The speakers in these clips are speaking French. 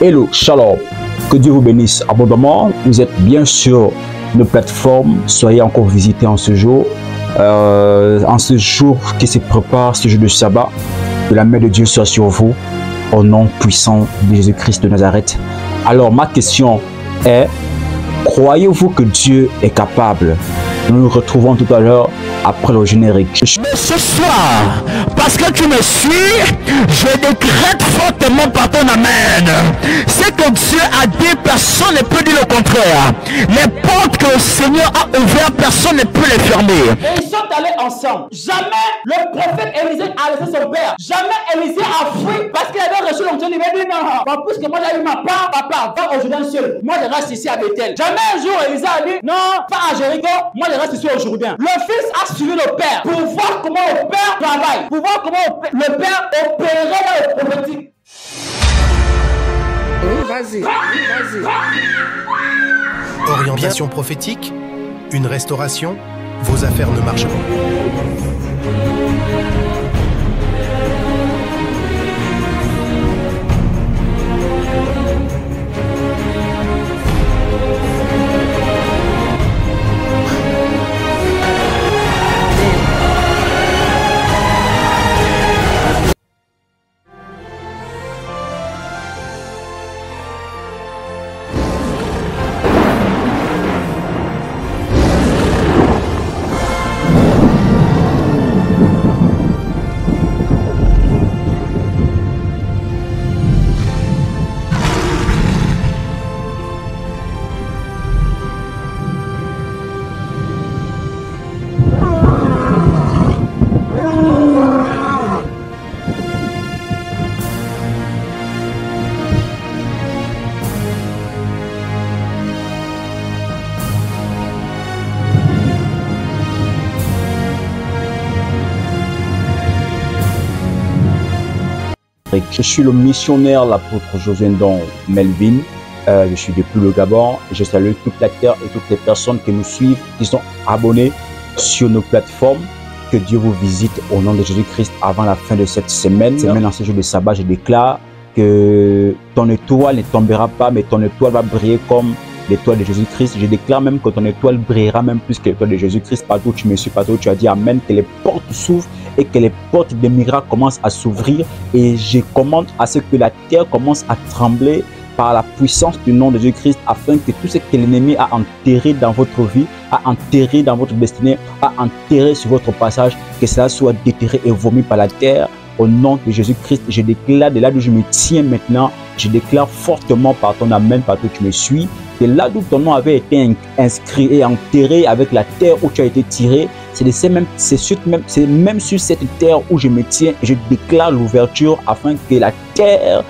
Hello, shalom, que Dieu vous bénisse abondamment. Vous êtes bien sur nos plateformes, soyez encore visités en ce jour qui se prépare, ce jour de sabbat. Que la main de Dieu soit sur vous, au nom puissant de Jésus-Christ de Nazareth. Alors ma question est, croyez-vous que Dieu est capable? Nous nous retrouvons tout à l'heure après le générique. Mais ce soir, parce que tu me suis, je décrète fortement par ton amen. C'est que Dieu a dit, personne ne peut dire le contraire. Les portes que le Seigneur a ouvertes, personne ne peut les fermer. Et ils sont allés ensemble. Jamais le prophète Élisée a laissé son père. Jamais Élisée a fui parce qu'il avait reçu l'onction. Il m'a dit non, bon, puisque moi j'ai eu ma part, papa, va au Jourdain seul. Moi je reste ici à Bethel. Jamais un jour Élisée a dit non, pas à Jéricho, moi je reste ici au Jourdain. Le fils a suivi le père pour voir comment le père travaille, pour voir comment le père opérait dans le prophétique. Vas-y. Orientation prophétique, une restauration, vos affaires ne marchent pas. Je suis le missionnaire, l'apôtre Josendon Melvin. Je suis depuis le Gabon. Je salue toute la terre et toutes les personnes qui nous suivent, qui sont abonnés sur nos plateformes. Que Dieu vous visite au nom de Jésus-Christ avant la fin de cette semaine. En ce jour de sabbat, je déclare que ton étoile ne tombera pas, mais ton étoile va briller comme l'étoile de Jésus-Christ. Je déclare même que ton étoile brillera même plus que l'étoile de Jésus-Christ. Partout où tu me suis, partout où tu as dit Amen, que les portes s'ouvrent et que les portes des miracles commencent à s'ouvrir. Et je commande à ce que la terre commence à trembler par la puissance du nom de Jésus-Christ, afin que tout ce que l'ennemi a enterré dans votre vie, a enterré dans votre destinée, a enterré sur votre passage, que cela soit déterré et vomi par la terre. Au nom de Jésus-Christ, je déclare de là où je me tiens maintenant, je déclare fortement par ton amen, partout où tu me suis, que là où ton nom avait été inscrit et enterré avec la terre où tu as été tiré, c'est même sur cette terre où je me tiens et je déclare l'ouverture afin que la terre,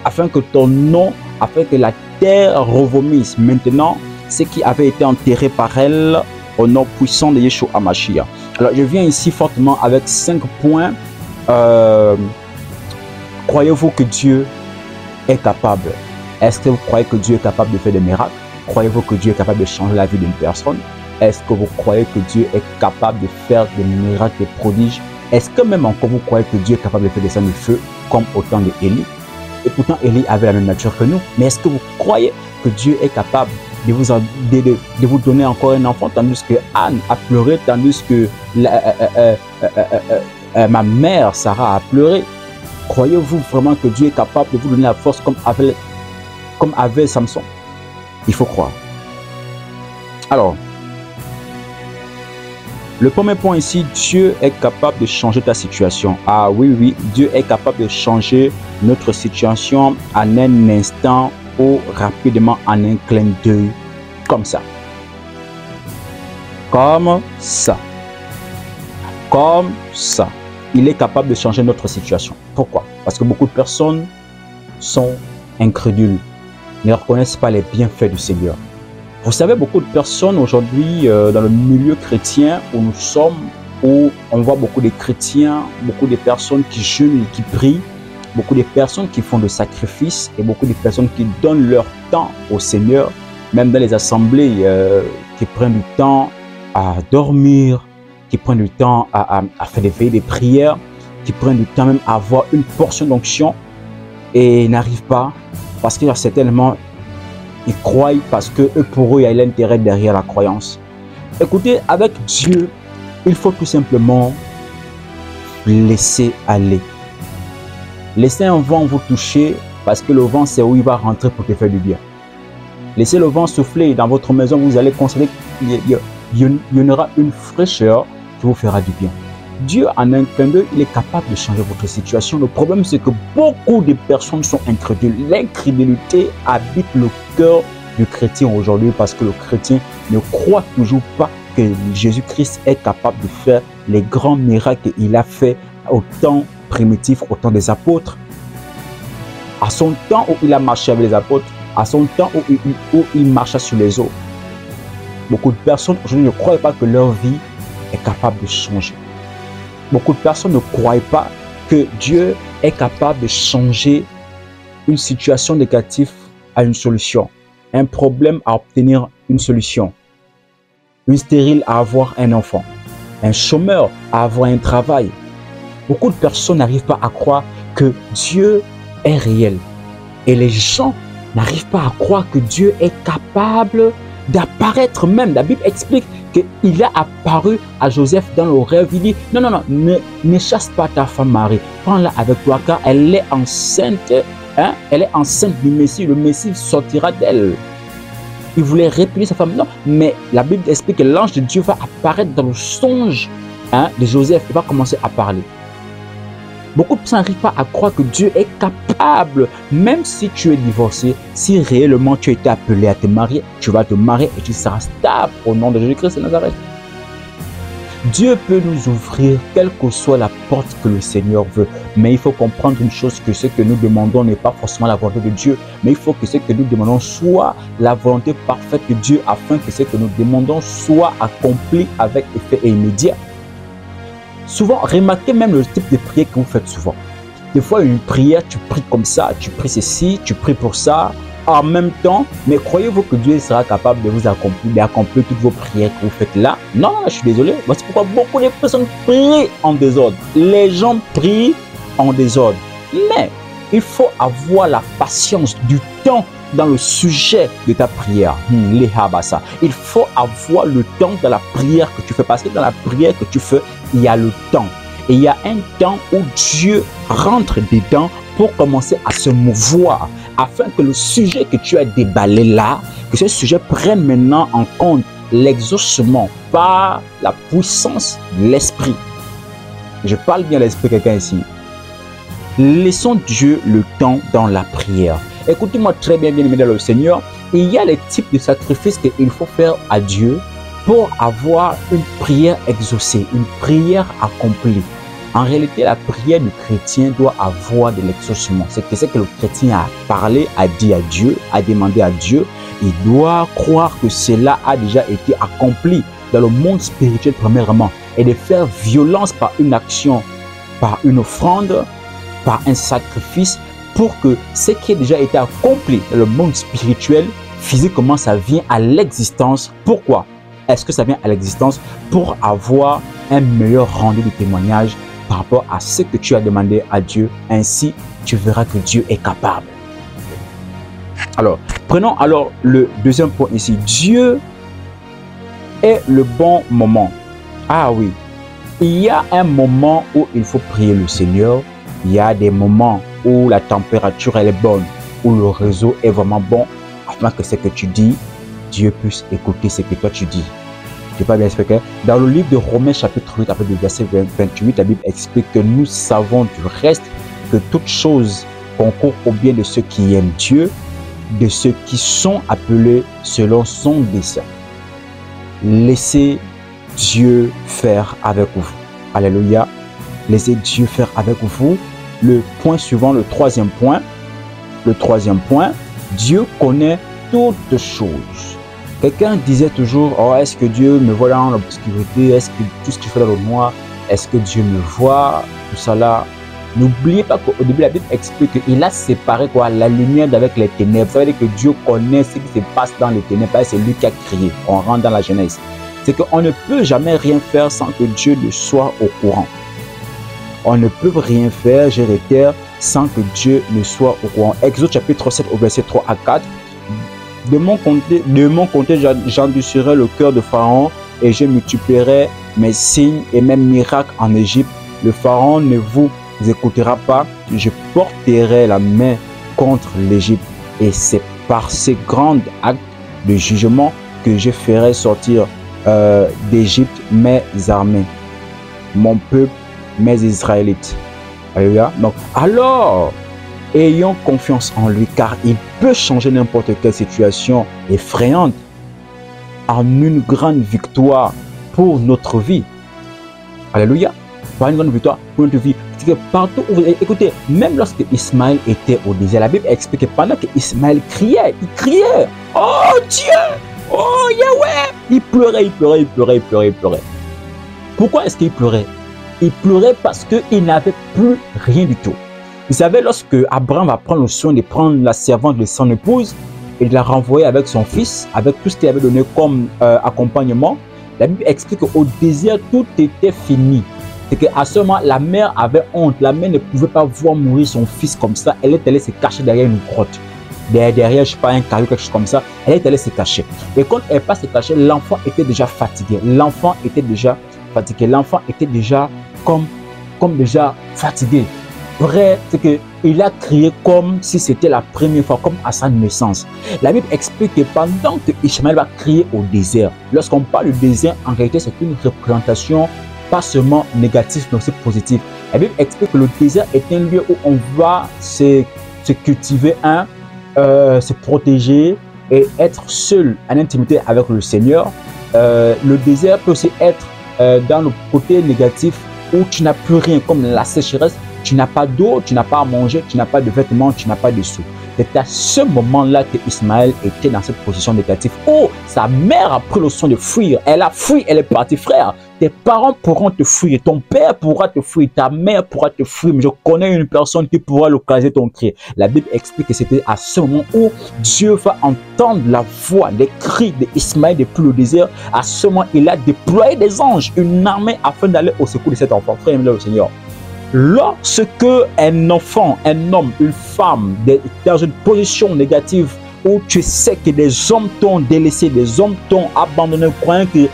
afin que ton nom, afin que la terre revomisse maintenant ce qui avait été enterré par elle au nom puissant de Yeshua HaMashiach. Alors je viens ici fortement avec 5 points. Croyez-vous que Dieu est capable? Est-ce que vous croyez que Dieu est capable de faire des miracles? Croyez-vous que Dieu est capable de changer la vie d'une personne? Est-ce que vous croyez que Dieu est capable de faire des miracles, des prodiges? Est-ce que même encore vous croyez que Dieu est capable de faire descendre du feu comme au temps d'Élie? Et pourtant Élie avait la même nature que nous. Mais est-ce que vous croyez que Dieu est capable de vous donner encore un enfant, tandis que Anne a pleuré, tandis que ma mère Sarah a pleuré? Croyez-vous vraiment que Dieu est capable de vous donner la force comme avait Samson? Il faut croire. Alors, le premier point ici, Dieu est capable de changer ta situation. Ah oui, Dieu est capable de changer notre situation en un instant ou rapidement en un clin d'œil, comme ça. Comme ça. Comme ça. Il est capable de changer notre situation. Pourquoi? Parce que beaucoup de personnes sont incrédules, ne reconnaissent pas les bienfaits du Seigneur. Vous savez, beaucoup de personnes aujourd'hui dans le milieu chrétien où nous sommes, où on voit beaucoup de chrétiens, beaucoup de personnes qui jeûnent et qui prient, beaucoup de personnes qui font des sacrifices et beaucoup de personnes qui donnent leur temps au Seigneur, même dans les assemblées, qui prennent du temps à dormir, qui prennent du temps à faire des veillées, des prières, qui prennent du temps même à avoir une portion d'onction. et n'arrivent pas parce que certainement ils croient parce que pour eux il y a l'intérêt derrière la croyance. Écoutez, avec Dieu, il faut tout simplement laisser aller. Laissez un vent vous toucher parce que le vent c'est où il va rentrer pour te faire du bien. Laissez le vent souffler dans votre maison, vous allez constater qu'il y aura une fraîcheur qui vous fera du bien. Dieu, en un clin d'œil, il est capable de changer votre situation. Le problème, c'est que beaucoup de personnes sont incrédules. L'incrédulité habite le cœur du chrétien aujourd'hui parce que le chrétien ne croit toujours pas que Jésus-Christ est capable de faire les grands miracles qu'il a fait au temps primitif, au temps des apôtres. À son temps où il a marché avec les apôtres, à son temps où il marcha sur les eaux. Beaucoup de personnes aujourd'hui ne croient pas que leur vie est capable de changer. Beaucoup de personnes ne croient pas que Dieu est capable de changer une situation négative à une solution, un problème à obtenir une solution, une stérile à avoir un enfant, un chômeur à avoir un travail. Beaucoup de personnes n'arrivent pas à croire que Dieu est réel. Et les gens n'arrivent pas à croire que Dieu est capable d'apparaître même. La Bible explique qu'il a apparu à Joseph dans le rêve. Il dit, non, non, non, ne chasse pas ta femme Marie. Prends-la avec toi car elle est enceinte. Hein? Elle est enceinte du Messie. Le Messie sortira d'elle. Il voulait répudier sa femme. Non, mais la Bible explique que l'ange de Dieu va apparaître dans le songe de Joseph. Il va commencer à parler. Beaucoup de personnes n'arrivent pas à croire que Dieu est capable, même si tu es divorcé, si réellement tu as été appelé à te marier, tu vas te marier et tu seras stable au nom de Jésus-Christ de Nazareth. Dieu peut nous ouvrir quelle que soit la porte que le Seigneur veut. Mais il faut comprendre une chose, que ce que nous demandons n'est pas forcément la volonté de Dieu. Mais il faut que ce que nous demandons soit la volonté parfaite de Dieu afin que ce que nous demandons soit accompli avec effet immédiat. Souvent, remarquez même le type de prière que vous faites souvent. Des fois, une prière, tu pries comme ça, tu pries ceci, tu pries pour ça, en même temps. Mais croyez-vous que Dieu sera capable de vous d'accomplir toutes vos prières que vous faites là? Non, je suis désolé. C'est pourquoi beaucoup de personnes prient en désordre. Les gens prient en désordre. Mais il faut avoir la patience du temps dans le sujet de ta prière. Il faut avoir le temps dans la prière que tu fais. Parce que dans la prière que tu fais, il y a le temps. Et il y a un temps où Dieu rentre dedans pour commencer à se mouvoir. Afin que le sujet que tu as déballé là, que ce sujet prenne maintenant en compte l'exaucement par la puissance de l'esprit. Je parle bien l'esprit, quelqu'un ici. Laissons Dieu le temps dans la prière. Écoutez-moi très bien, bien-aimé dans le Seigneur. Il y a les types de sacrifices qu'il faut faire à Dieu pour avoir une prière exaucée, une prière accomplie. En réalité, la prière du chrétien doit avoir de l'exaucement. C'est ce que le chrétien a parlé, a dit à Dieu, a demandé à Dieu. Il doit croire que cela a déjà été accompli dans le monde spirituel premièrement. Et de faire violence par une action, par une offrande, par un sacrifice, pour que ce qui a déjà été accompli dans le monde spirituel, physiquement, ça vient à l'existence. Pourquoi? Est-ce que ça vient à l'existence? Pour avoir un meilleur rendu de témoignage par rapport à ce que tu as demandé à Dieu. Ainsi, tu verras que Dieu est capable. Alors, prenons alors le deuxième point ici. Dieu est le bon moment. Ah oui, il y a un moment où il faut prier le Seigneur. Il y a des moments où la température elle est bonne, où le réseau est vraiment bon, afin que ce que tu dis, Dieu puisse écouter ce que toi tu dis. Tu pas bien expliqué? Dans le livre de Romains chapitre 8, après le verset 28, la Bible explique que nous savons du reste que toute chose concourt au bien de ceux qui aiment Dieu, de ceux qui sont appelés selon son dessein. Laissez Dieu faire avec vous. Alléluia. Laissez Dieu faire avec vous. Le point suivant, le troisième point. Le troisième point, Dieu connaît toutes choses. Quelqu'un disait toujours, oh, est-ce que Dieu me voit dans l'obscurité? Est-ce que tout ce qu'il fait dans le noir, est-ce que Dieu me voit? Tout ça là. N'oubliez pas qu'au début, la Bible explique qu'il a séparé quoi, la lumière d'avec les ténèbres. Ça veut dire que Dieu connaît ce qui se passe dans les ténèbres. C'est lui qui a créé. On rentre dans la Genèse. C'est qu'on ne peut jamais rien faire sans que Dieu ne soit au courant. On ne peut rien faire, je réitère, sans que Dieu ne soit au courant. Exode chapitre 7 au verset 3 à 4. De mon côté, j'endurcirai le cœur de Pharaon et je multiplierai mes signes et mes miracles en Égypte. Le Pharaon ne vous écoutera pas. Je porterai la main contre l'Égypte et c'est par ces grands actes de jugement que je ferai sortir d'Égypte mes armées, mon peuple, mes Israélites. Alléluia. Donc, alors, ayons confiance en lui car il peut changer n'importe quelle situation effrayante en une grande victoire pour notre vie. Alléluia. Par une grande victoire pour notre vie. Que partout où vous écoutez, même lorsque Ismaël était au désert, la Bible explique que pendant que Ismaël criait, il criait, oh Dieu, oh Yahweh, il pleurait. Pourquoi est-ce qu'il pleurait? Il pleurait parce qu'il n'avait plus rien du tout. Vous savez, lorsque Abraham va prendre le soin de prendre la servante de son épouse et de la renvoyer avec son fils, avec tout ce qu'il avait donné comme accompagnement, la Bible explique qu'au désert, tout était fini. C'est qu'à ce moment, la mère avait honte. La mère ne pouvait pas voir mourir son fils comme ça. Elle est allée se cacher derrière une grotte. Derrière, je ne sais pas, un caillou, quelque chose comme ça. Elle est allée se cacher. Et quand elle passe se cacher, l'enfant était déjà fatigué. L'enfant était déjà comme déjà fatigué. Vrai, c'est qu'il a crié comme si c'était la première fois, comme à sa naissance. La Bible explique que pendant que Ishmaël va crier au désert, lorsqu'on parle du désert, en réalité, c'est une représentation pas seulement négatif, mais aussi positif. La Bible explique que le désert est un lieu où on va se cultiver, se protéger et être seul en intimité avec le Seigneur. Le désert peut aussi être dans le côté négatif où tu n'as plus rien, comme la sécheresse, tu n'as pas d'eau, tu n'as pas à manger, tu n'as pas de vêtements, tu n'as pas de sous. C'est à ce moment-là que Ismaël était dans cette position négative. Oh, sa mère a pris le soin de fuir. Elle a fui, elle est partie, frère. Tes parents pourront te fuir, ton père pourra te fuir, ta mère pourra te fuir, mais je connais une personne qui pourra localiser ton cri. La Bible explique que c'était à ce moment où Dieu va entendre la voix, les cris d'Ismaël depuis le désert. À ce moment, il a déployé des anges, une armée afin d'aller au secours de cet enfant. Frère, le Seigneur. Lorsque un enfant, un homme, une femme est dans une position négative où tu sais que des hommes t'ont délaissé, des hommes t'ont abandonné, croyant que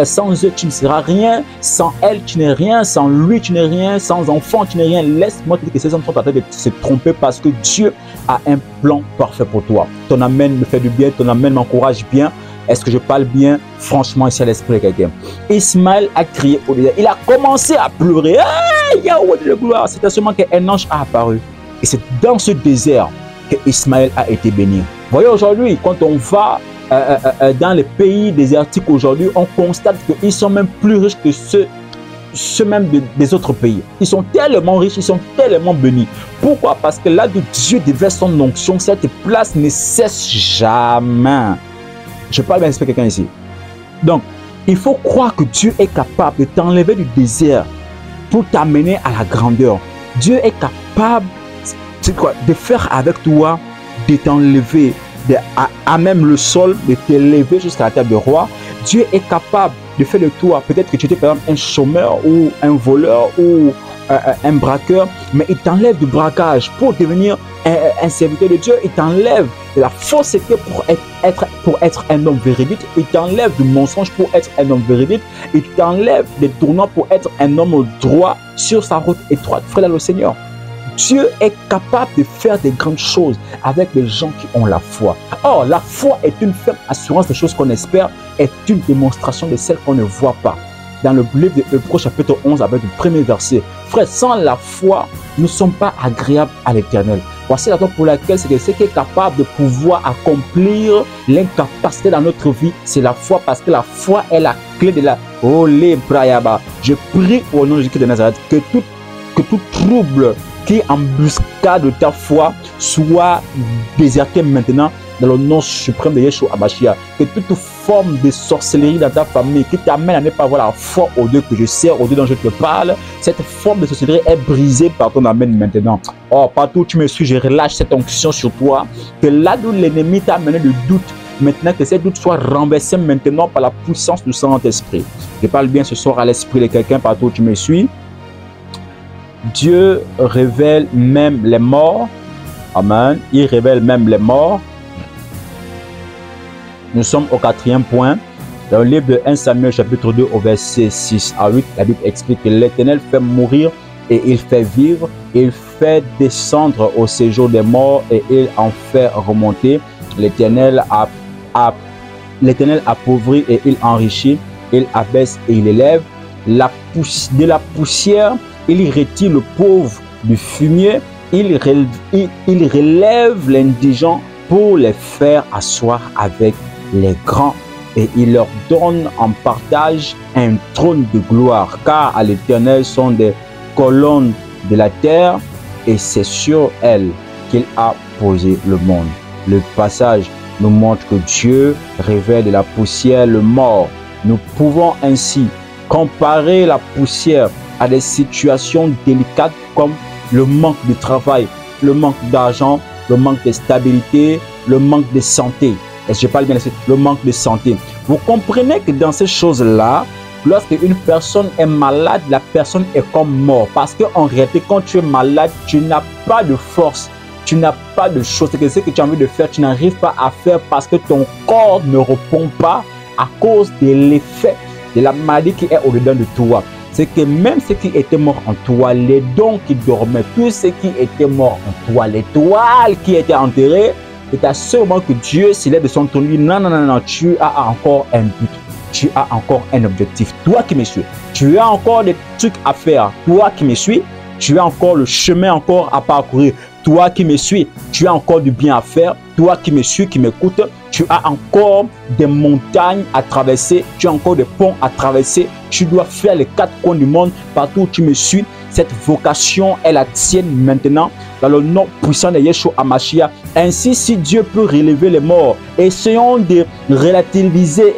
sans eux tu ne seras rien, sans elle tu n'es rien, sans lui tu n'es rien, sans enfant tu n'es rien, laisse-moi te dire que ces hommes sont en train de se tromper parce que Dieu a un plan parfait pour toi. Ton amen me fait du bien, ton amen m'encourage bien. Est-ce que je parle bien? Franchement, ici à l'esprit de quelqu'un. Ismaël a crié au désert. Il a commencé à pleurer. Ah, Yahweh de la gloire. C'est à ce moment qu'un ange a apparu. Et c'est dans ce désert que Ismaël a été béni. Voyez aujourd'hui, quand on va dans les pays désertiques aujourd'hui, on constate qu'ils sont même plus riches que ceux même des autres pays. Ils sont tellement riches, ils sont tellement bénis. Pourquoi? Parce que là où Dieu déverse son onction, cette place ne cesse jamais. Je parle bien d'esprit quelqu'un ici. Donc, il faut croire que Dieu est capable de t'enlever du désert pour t'amener à la grandeur. Dieu est capable de faire avec toi, de t'enlever à même le sol, de t'élever jusqu'à la table de roi. Dieu est capable de faire de toi, peut-être que tu étais par exemple un chômeur ou un voleur ou un braqueur, mais il t'enlève du braquage pour devenir un serviteur de Dieu. Il t'enlève de la fausseté pour être un homme véridique. Il t'enlève du mensonge pour être un homme véridique. Il t'enlève des tournants pour être un homme droit sur sa route étroite. Frère, le Seigneur, Dieu est capable de faire des grandes choses avec les gens qui ont la foi. Or, la foi est une ferme assurance des choses qu'on espère, est une démonstration de celles qu'on ne voit pas. Dans le livre de Hébreux chapitre 11 avec le premier verset. Frère, sans la foi, nous ne sommes pas agréables à l'Éternel. Voici la raison pour laquelle c'est que ce qui est capable de pouvoir accomplir l'incapacité dans notre vie, c'est la foi, parce que la foi est la clé de la... Oh, les brayaba. Je prie au nom de Jésus de Nazareth que tout trouble qui embuscade de ta foi soit déserté maintenant dans le nom suprême de Yeshua Abashia. Que toute forme de sorcellerie dans ta famille qui t'amène à ne pas avoir la foi au Dieu que je sers, au Dieu dont je te parle, cette forme de sorcellerie est brisée par ton amène maintenant. Oh, partout où tu me suis, je relâche cette onction sur toi. Que là où l'ennemi t'a amené de doute, maintenant que ces doutes soient renversés maintenant par la puissance du Saint-Esprit. Je parle bien ce soir à l'esprit de quelqu'un partout où tu me suis. Dieu révèle même les morts. Amen. Il révèle même les morts. Nous sommes au 4e point. Dans le livre de 1 Samuel chapitre 2 au verset 6 à 8, la Bible explique que l'Éternel fait mourir et il fait vivre. Il fait descendre au séjour des morts et il en fait remonter. L'Éternel appauvrit et il enrichit. Il abaisse et il élève. De la poussière, il retire le pauvre du fumier. Il relève l'indigent pour les faire asseoir avec les grands. Et il leur donne en partage un trône de gloire. Car à l'Éternel sont des colonnes de la terre et c'est sur elles qu'il a posé le monde. Le passage nous montre que Dieu révèle de la poussière le mort. Nous pouvons ainsi comparer la poussière à des situations délicates comme le manque de travail, le manque d'argent, le manque de stabilité, le manque de santé. Et je parle bien de le manque de santé. Vous comprenez que dans ces choses-là, lorsque une personne est malade, la personne est comme mort. Parce qu'en réalité, quand tu es malade, tu n'as pas de force. Tu n'as pas de choses. C'est que ce que tu as envie de faire, tu n'arrives pas à faire parce que ton corps ne répond pas à cause de l'effet de la maladie qui est au-dedans de toi. C'est que même ceux qui étaient morts en toi, les dons qui dormaient, tous ceux qui étaient morts en toi, les toiles qui étaient enterrées, c'est à ce moment que Dieu s'élève de son trône. Non, non, non, non, tu as encore un but. Tu as encore un objectif. Toi qui me suis, tu as encore des trucs à faire. Toi qui me suis, tu as encore le chemin encore à parcourir. Toi qui me suis, tu as encore du bien à faire. Toi qui me suis, qui m'écoute, tu as encore des montagnes à traverser. Tu as encore des ponts à traverser. Tu dois faire les 4 coins du monde partout où tu me suis. Cette vocation est la tienne maintenant dans le nom puissant de Yeshua HaMashiach. Ainsi, si Dieu peut relever les morts, essayons de relativiser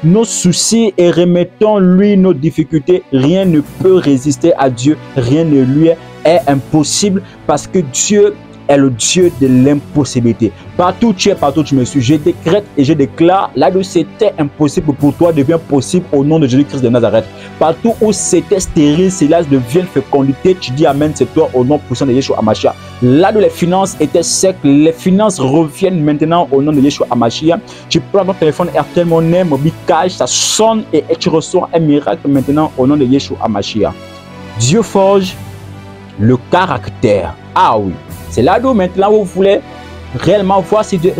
nos soucis et remettons-lui nos difficultés. Rien ne peut résister à Dieu. Rien ne lui est impossible parce que Dieu est le Dieu de l'impossibilité. Partout où tu es, partout où tu me suis, je décrète et je déclare, là où c'était impossible pour toi devient possible au nom de Jésus-Christ de Nazareth. Partout où c'était stérile, cela devient fécondité. Tu dis Amen, c'est toi au nom puissant de Yeshua HaMashiach. Là où les finances étaient secs, les finances reviennent maintenant au nom de Yeshua HaMashiach. Tu prends ton téléphone Airtel Money, Mobile Cash, ça sonne et tu reçois un miracle maintenant au nom de Yeshua HaMashiach. Dieu forge le caractère. Ah oui. C'est là où maintenant vous voulez réellement voir si Dieu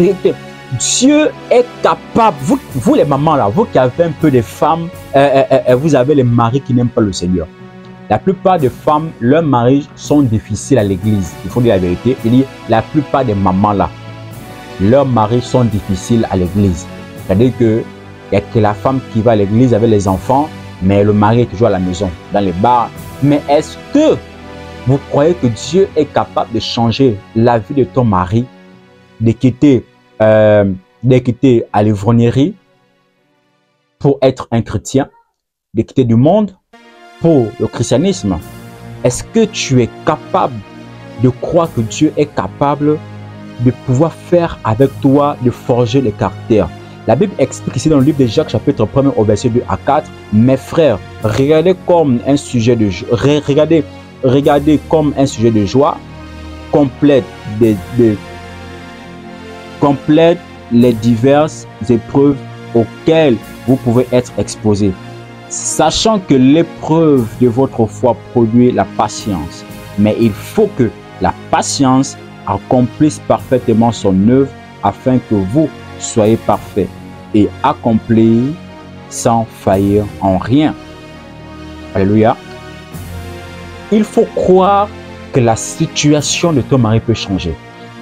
est capable. Vous les mamans là, vous qui avez un peu de femmes, vous avez les maris qui n'aiment pas le Seigneur. La plupart des femmes, leurs maris sont difficiles à l'église. Il faut dire la vérité. Il dit la plupart des mamans là, leurs maris sont difficiles à l'église. C'est-à-dire que il n'y a que la femme qui va à l'église avec les enfants, mais le mari est toujours à la maison, dans les bars. Mais est-ce que vous croyez que Dieu est capable de changer la vie de ton mari, de quitter à l'ivrognerie pour être un chrétien, de quitter du monde pour le christianisme? Est-ce que tu es capable de croire que Dieu est capable de pouvoir faire avec toi, de forger le caractère? La Bible explique ici dans le livre de Jacques, chapitre 1 au verset 2 à 4, mes frères, regardez comme un sujet de regardez comme un sujet de joie, complète les diverses épreuves auxquelles vous pouvez être exposés, sachant que l'épreuve de votre foi produit la patience. Mais il faut que la patience accomplisse parfaitement son œuvre afin que vous soyez parfaits et accomplis sans faillir en rien. Alléluia. Il faut croire que la situation de ton mari peut changer.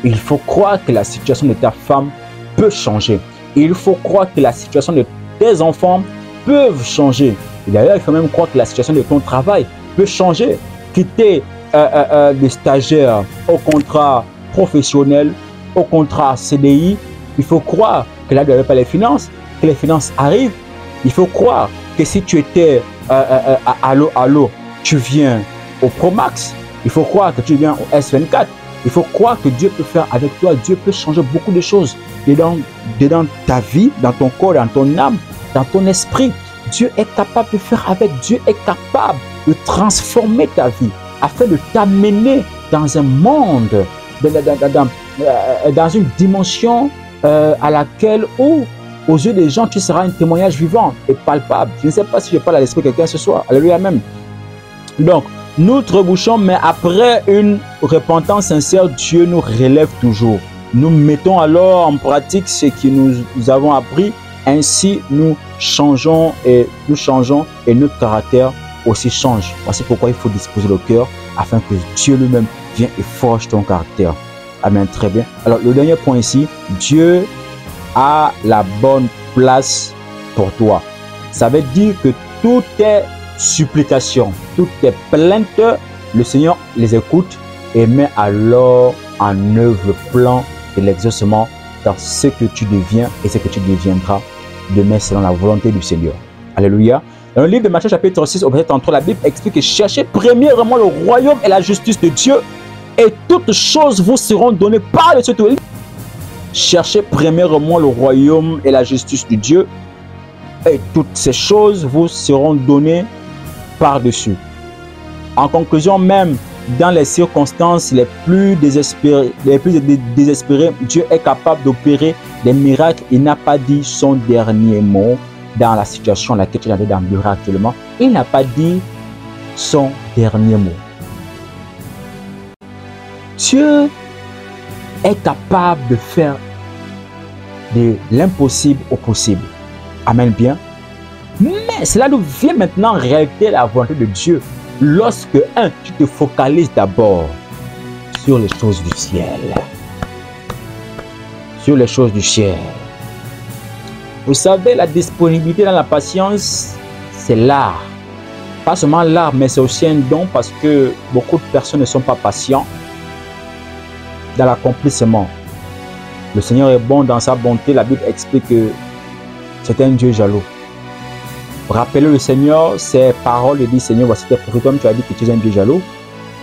Il faut croire que la situation de ta femme peut changer. Il faut croire que la situation de tes enfants peut changer. Et d'ailleurs, il faut même croire que la situation de ton travail peut changer. Quitter des stagiaires au contrat professionnel, au contrat CDI, il faut croire que là, il n'y avait pas les finances, que les finances arrivent. Il faut croire que si tu étais à l'eau, tu viens au Promax, il faut croire que tu viens au S24. Il faut croire que Dieu peut faire avec toi. Dieu peut changer beaucoup de choses dedans ta vie, dans ton corps, dans ton âme, dans ton esprit. Dieu est capable de faire avec. Dieu est capable de transformer ta vie. afin de t'amener dans un monde, dans une dimension à laquelle, aux yeux des gens, tu seras un témoignage vivant et palpable. Je ne sais pas si je parle à l'esprit de quelqu'un ce soir. Alléluia même. Donc, nous trébuchons, mais après une repentance sincère, Dieu nous relève toujours. Nous mettons alors en pratique ce que nous avons appris. Ainsi, nous changeons et notre caractère aussi change. Voici pourquoi il faut disposer le cœur afin que Dieu lui-même vienne et forge ton caractère. Amen. Très bien. Alors, le dernier point ici, Dieu a la bonne place pour toi. Ça veut dire que toutes tes supplications, toutes tes plaintes, le Seigneur les écoute et met alors en œuvre le plan de l'exaucement dans ce que tu deviens et ce que tu deviendras demain selon la volonté du Seigneur. Alléluia. Dans le livre de Matthieu chapitre 6 au verset 33, la Bible explique que cherchez premièrement le royaume et la justice de Dieu et toutes choses vous seront données par le Seigneur. Cherchez premièrement le royaume et la justice de Dieu et toutes ces choses vous seront données par-dessus. En conclusion, même dans les circonstances les plus désespérées, Dieu est capable d'opérer des miracles. Il n'a pas dit son dernier mot dans la situation dans laquelle tu es d'emblée actuellement. Il n'a pas dit son dernier mot. Dieu est capable de faire de l'impossible au possible. Amen bien. Mais cela nous vient maintenant réaliser la volonté de Dieu lorsque, tu te focalises d'abord sur les choses du ciel. Sur les choses du ciel. Vous savez, la disponibilité dans la patience, c'est l'art. Pas seulement l'art, mais c'est aussi un don parce que beaucoup de personnes ne sont pas patients dans l'accomplissement. Le Seigneur est bon dans sa bonté. La Bible explique que c'est un Dieu jaloux. Rappelez le Seigneur, ses paroles lui disent, Seigneur, voici tes prophètes, tu as dit que tu es un Dieu jaloux.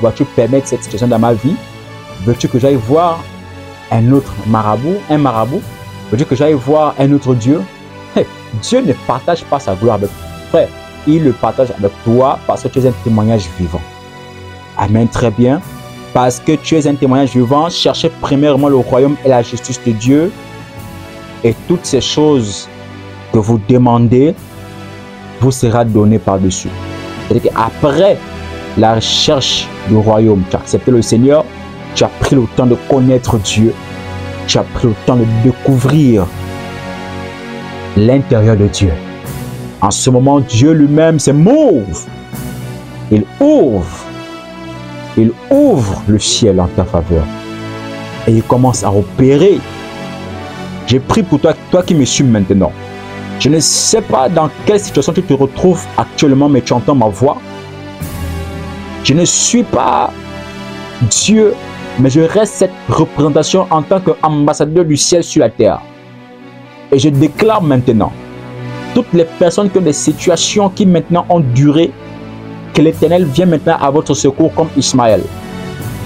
Vas-tu permettre cette situation dans ma vie? Veux-tu que j'aille voir un autre marabout, Veux-tu que j'aille voir un autre Dieu? Dieu ne partage pas sa gloire avec toi. Frère, il le partage avec toi parce que tu es un témoignage vivant. Amen, très bien. Parce que tu es un témoignage vivant, cherchez premièrement le royaume et la justice de Dieu. Et toutes ces choses que vous demandez vous sera donné par-dessus. C'est-à-dire qu'après la recherche du royaume, tu as accepté le Seigneur, tu as pris le temps de connaître Dieu, tu as pris le temps de découvrir l'intérieur de Dieu. En ce moment, Dieu lui-même se move. Il ouvre le ciel en ta faveur. Et il commence à opérer. J'ai prié pour toi, toi qui me suis maintenant. Je ne sais pas dans quelle situation tu te retrouves actuellement, mais tu entends ma voix. Je ne suis pas Dieu, mais je reste cette représentation en tant qu'ambassadeur du ciel sur la terre. Et je déclare maintenant, toutes les personnes qui ont des situations qui maintenant ont duré, que l'Éternel vienne maintenant à votre secours comme Ismaël.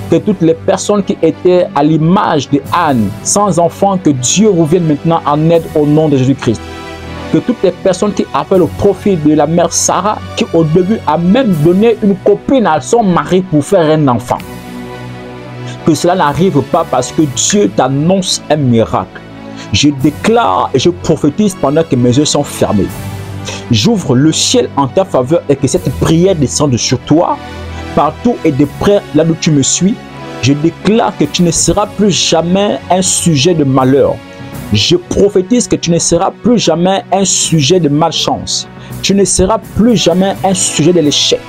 Que toutes les personnes qui étaient à l'image de Anne, sans enfant, que Dieu vous vienne maintenant en aide au nom de Jésus-Christ. Que toutes les personnes qui avaient le profil de la mère Sarah, qui au début a même donné une copine à son mari pour faire un enfant. Que cela n'arrive pas parce que Dieu t'annonce un miracle. Je déclare et je prophétise pendant que mes yeux sont fermés. J'ouvre le ciel en ta faveur et que cette prière descende sur toi, partout et de près là où tu me suis. Je déclare que tu ne seras plus jamais un sujet de malheur. Je prophétise que tu ne seras plus jamais un sujet de malchance. Tu ne seras plus jamais un sujet de l'échec.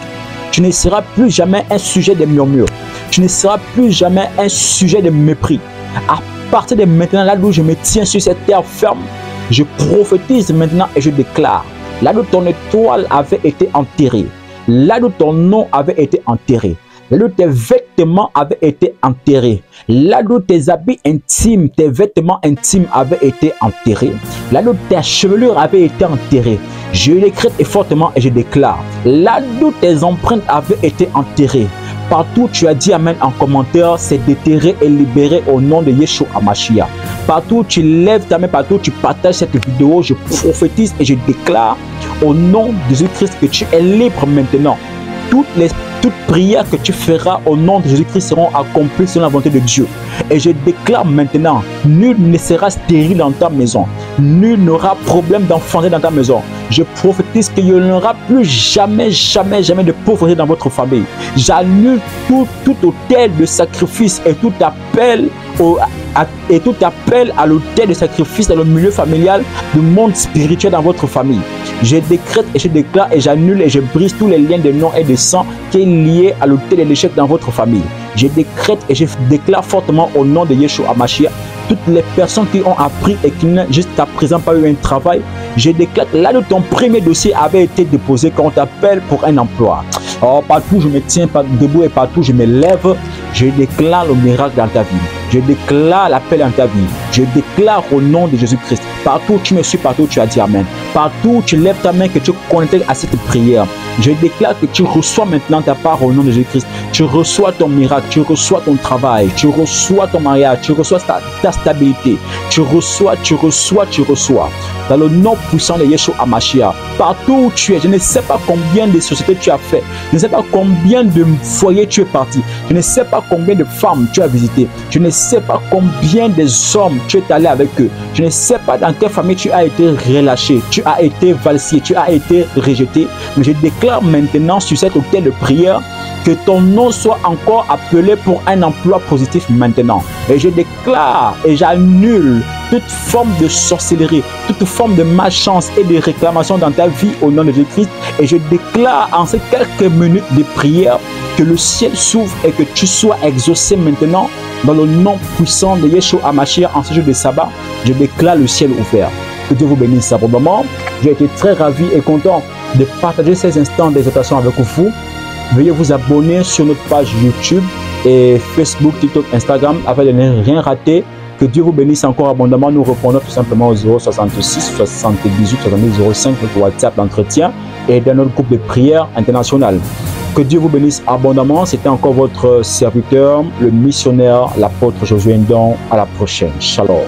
Tu ne seras plus jamais un sujet de murmure. Tu ne seras plus jamais un sujet de mépris. À partir de maintenant, là où je me tiens sur cette terre ferme, je prophétise maintenant et je déclare, là où ton étoile avait été enterrée, là où ton nom avait été enterré, là où tes vêtements avaient été enterrés, là où tes habits intimes, tes vêtements intimes avaient été enterrés, là où ta chevelure avait été enterrée, je décrète et fortement et je déclare, là où tes empreintes avaient été enterrées, partout tu as dit Amen en commentaire, c'est déterré et libéré au nom de Yeshua HaMashiach. Partout tu lèves ta main, partout tu partages cette vidéo, je prophétise et je déclare au nom de Jésus-Christ que tu es libre maintenant. Toutes les toute prière que tu feras au nom de Jésus-Christ seront accomplies selon la volonté de Dieu. Et je déclare maintenant, nul ne sera stérile dans ta maison. Nul n'aura problème d'enfanter dans ta maison. Je prophétise qu'il n'y aura plus jamais de pauvreté dans votre famille. J'annule tout autel de sacrifice et tout appel à l'autel de sacrifice dans le milieu familial, du monde spirituel dans votre famille. Je décrète et je déclare et j'annule et je brise tous les liens de nom et de sang qui est lié à l'autel de l'échec dans votre famille. Je décrète et je déclare fortement au nom de Yeshua HaMashiach, toutes les personnes qui ont appris et qui n'ont jusqu'à présent pas eu un travail, je déclare que là où ton premier dossier avait été déposé quand on t'appelle pour un emploi. Oh, partout je me tiens debout et partout je me lève, je déclare le miracle dans ta vie. Je déclare l'appel dans ta vie. Je déclare au nom de Jésus-Christ. Partout où tu me suis, partout où tu as dit Amen. Partout où tu lèves ta main, que tu connectes à cette prière. Je déclare que tu reçois maintenant ta part au nom de Jésus-Christ. Tu reçois ton miracle, tu reçois ton travail, tu reçois ton mariage, tu reçois ta stabilité. Tu reçois. Dans le nom puissant de Yeshua HaMashiach. Partout où tu es, je ne sais pas combien de sociétés tu as fait. Je ne sais pas combien de foyers tu es parti. Je ne sais pas combien de femmes tu as visité. Je ne sais pas combien des hommes tu es allé avec eux. Je ne sais pas dans quelle famille tu as été relâché, tu as été valsé, tu as été rejeté. Mais je déclare maintenant sur cet autel de prière que ton nom soit encore appelé pour un emploi positif maintenant. Et je déclare et j'annule toute forme de sorcellerie, toute forme de malchance et de réclamation dans ta vie au nom de Jésus-Christ. Et je déclare en ces quelques minutes de prière que le ciel s'ouvre et que tu sois exaucé maintenant dans le nom puissant de Yeshua HaMashiach en ce jour de sabbat. Je déclare le ciel ouvert. Que Dieu vous bénisse abondamment. J'ai été très ravi et content de partager ces instants d'exaltation avec vous. Veuillez vous abonner sur notre page YouTube et Facebook, TikTok, Instagram afin de ne rien rater. Que Dieu vous bénisse encore abondamment. Nous répondons tout simplement au 066 78 70 05 notre WhatsApp d'entretien et dans notre groupe de prière international. Que Dieu vous bénisse abondamment. C'était encore votre serviteur, le missionnaire, l'apôtre Josué Ndong. À la prochaine. Shalom.